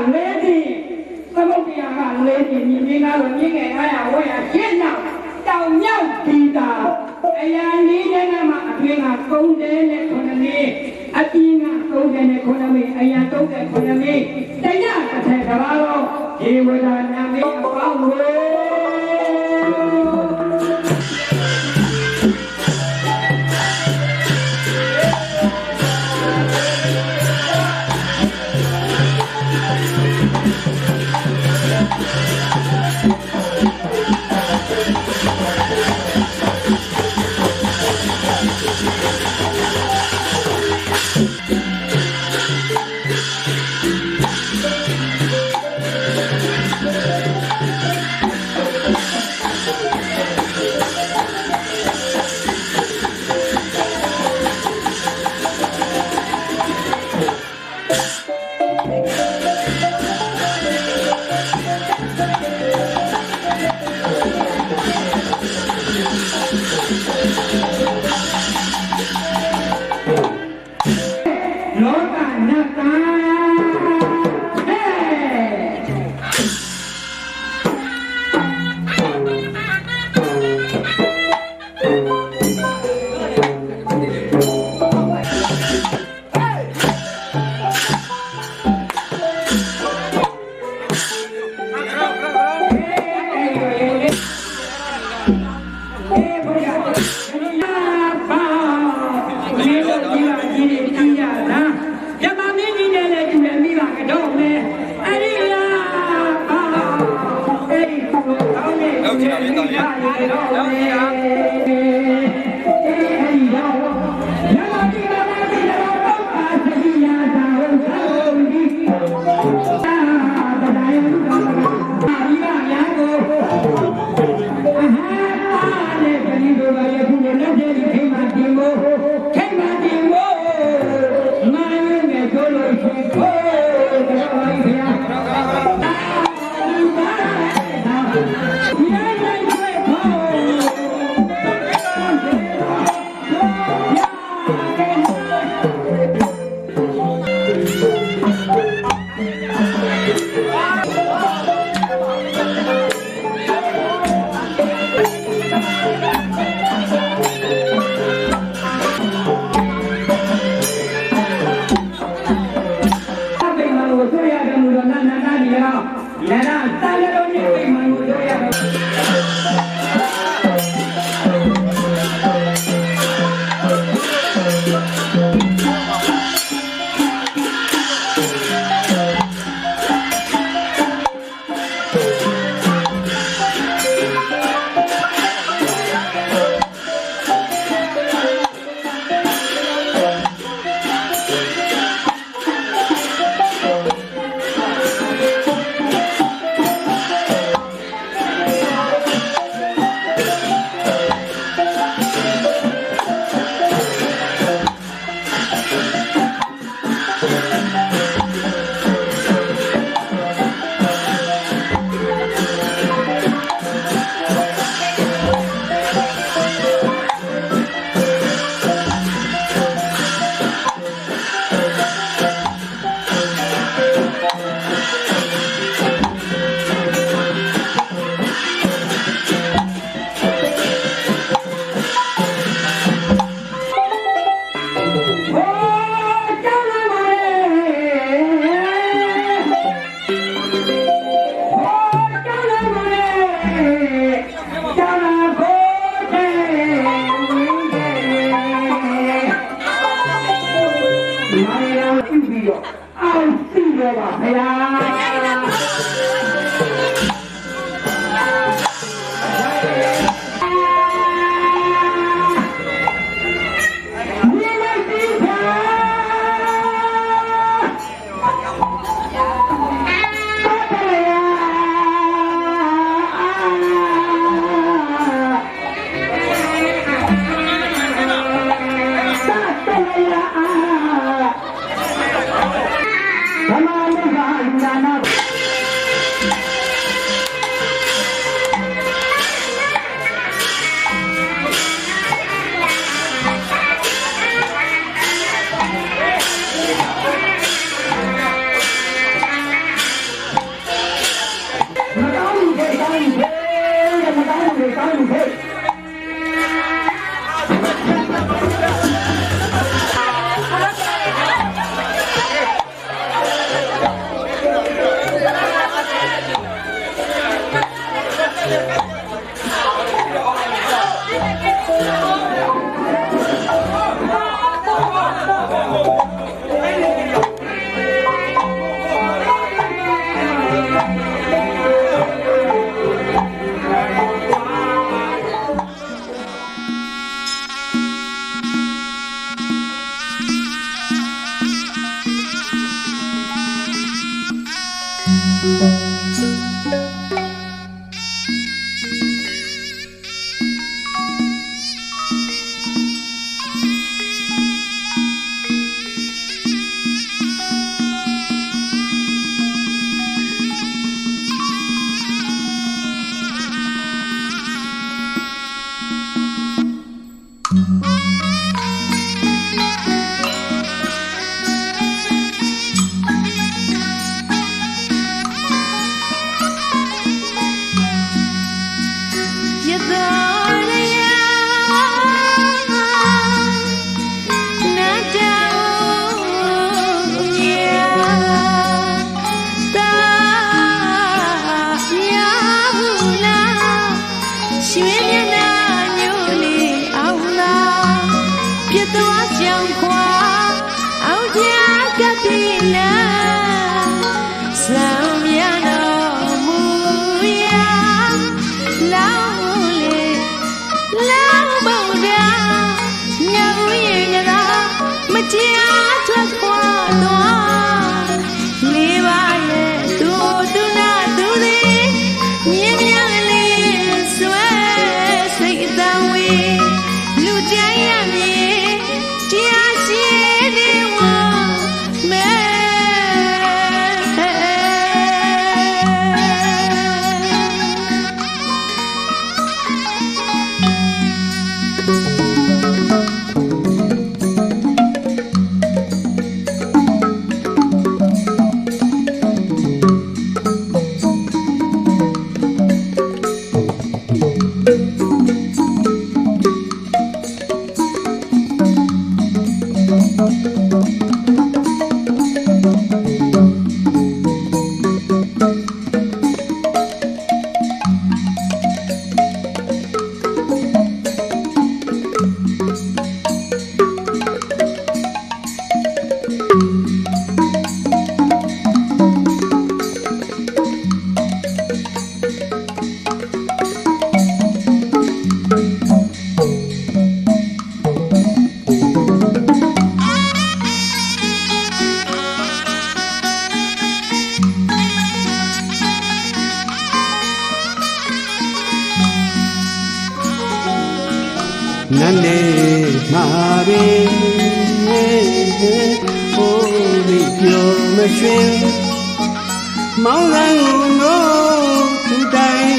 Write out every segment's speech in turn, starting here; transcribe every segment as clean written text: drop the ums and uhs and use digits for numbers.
lady, some of the lady, you know, you get I wear shit now. Down young Peter, I need them between a golden economy, a being a golden economy, I am golden economy. They are the Tagalog, he was a name of Nane mare, holy pure machine. Maulang no tudai,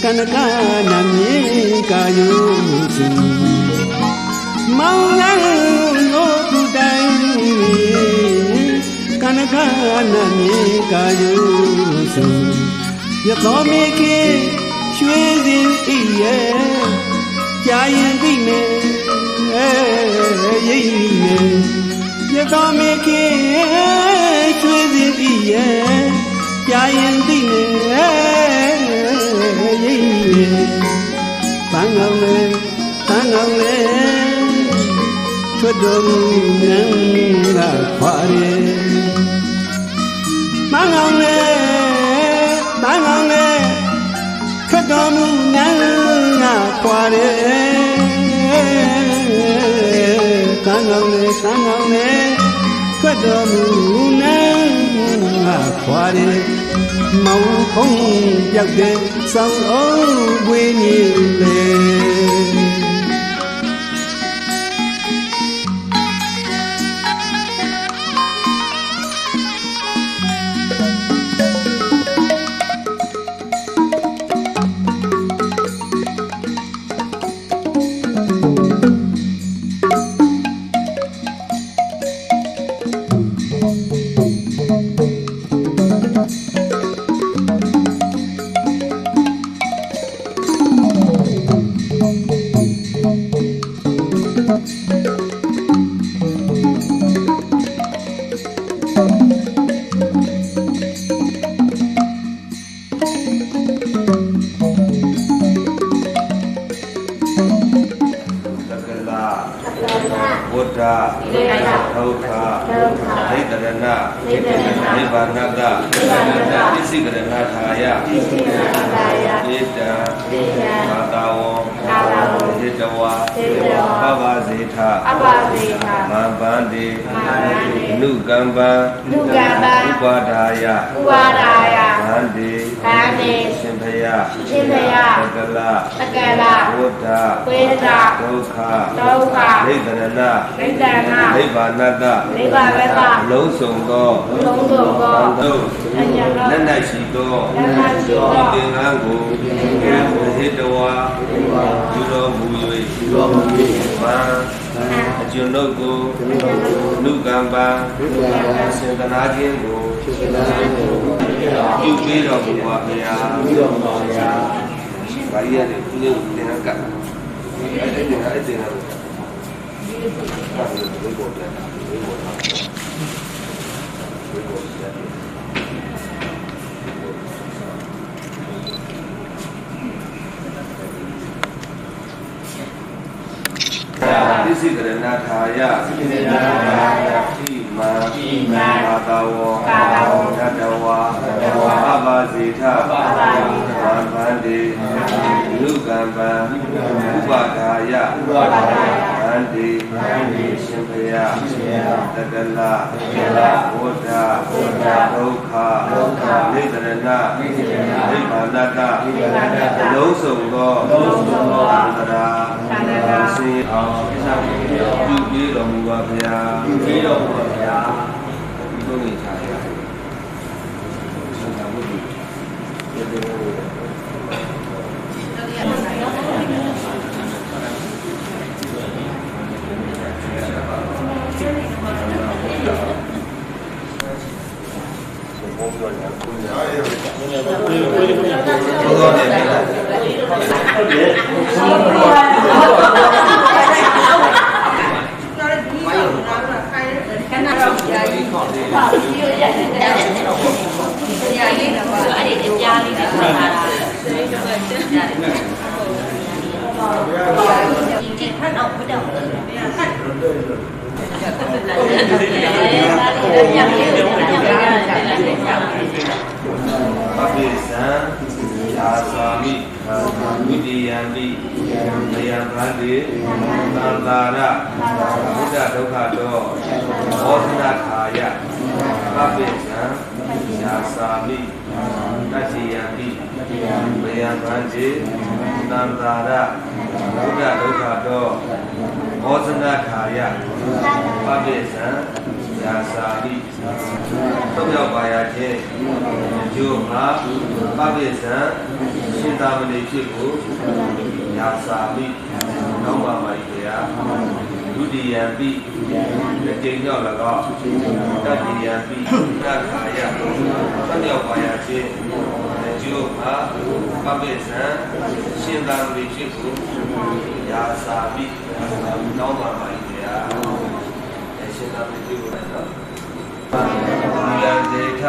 kanakana mi kayusi. Maulang no tudai, kanakana mi kayusi. Ya kami ke shwezin iye. Giant demon, you don't make it with the giant demon. Tangale, Chodona Pare. Mangale, Chodona Pare. Tangale, Chodona Pare. Mau không giặc đêm sao ở quê nhiều lệ. ဝတ္တဒုက္ခဒိဋ္ဌရဏနိဗ္ဗာနတပစ္စည်းကရဏထာယဧတံဘာတာဝံဟိတဝါပပဇေထမံဗန္တိနုကမ္ပံဥပါဒါယဗန္တိရှင်ဖယတကလဝတ္တဒုက္ခဒိဋ္ဌရဏနိဗ္ဗာနတလုံးစုံသောလက်၌ရှိသောသင်္ကန်းကိုဟိတဝါယူတော်မူ၍မံအကျွန်ုပ်ကိုနုကမ္ပံစင်္တနာခြင်းကိုပြုပေးတော်မူပါဘုရား။ဘာကြီးရတယ်ကုလေးကိုသင်္ကန်းကအဲ့ဒီတင်အဲ့ဒီတင်ပစ္စည်းကရဏထာယဣမံဘာတာဝောသတ္တဝါအဘာဇေထဗန္တိနုကမ္ပံဥပါဒါယဗန္တိရှင်ဖယတကလဝတ္တဒုက္ခနိတရဏနိဗ္ဗာနတလုံးစုံသောသန္တရာစေအောင်ပြုပြီးတော်မူပါဗျာပြုပြီးတော်မူပါဗျာဒီလိုနေချာရဆုံးတာဘုရားဒီလိုပပိစံယာသာမိဝိတယံတိမယံဗန္တိသံသာရဘုဒ္ဓဒုက္ခတောဘောဓနာထာယပပိစံယာသာမိတတိယံတိမယံဗန္တိသံသာရဘုဒ္ဓဒုက္ခတောဘောဓနာထာယပပိစံယာသာမိသုံးယောက်ပါရခြင်းကျိုးမှာပပိစံရှင်သာမဏေဖြစ်ကိုယာသာမိနောင်ပါပါဗျာဒုတိယံပိတစ်ကြိမ်ရောက်၎င်းတတိယံပိသက္ခာယသုံးယောက်ပါရခြင်းကျိုးမှာပပိစံရှင်သာမဏေဖြစ်ကိုယာသာမိနောင်ပါပါဗျာရှင်သာမဏေဖြစ်ကိုနော်ယံဒေထ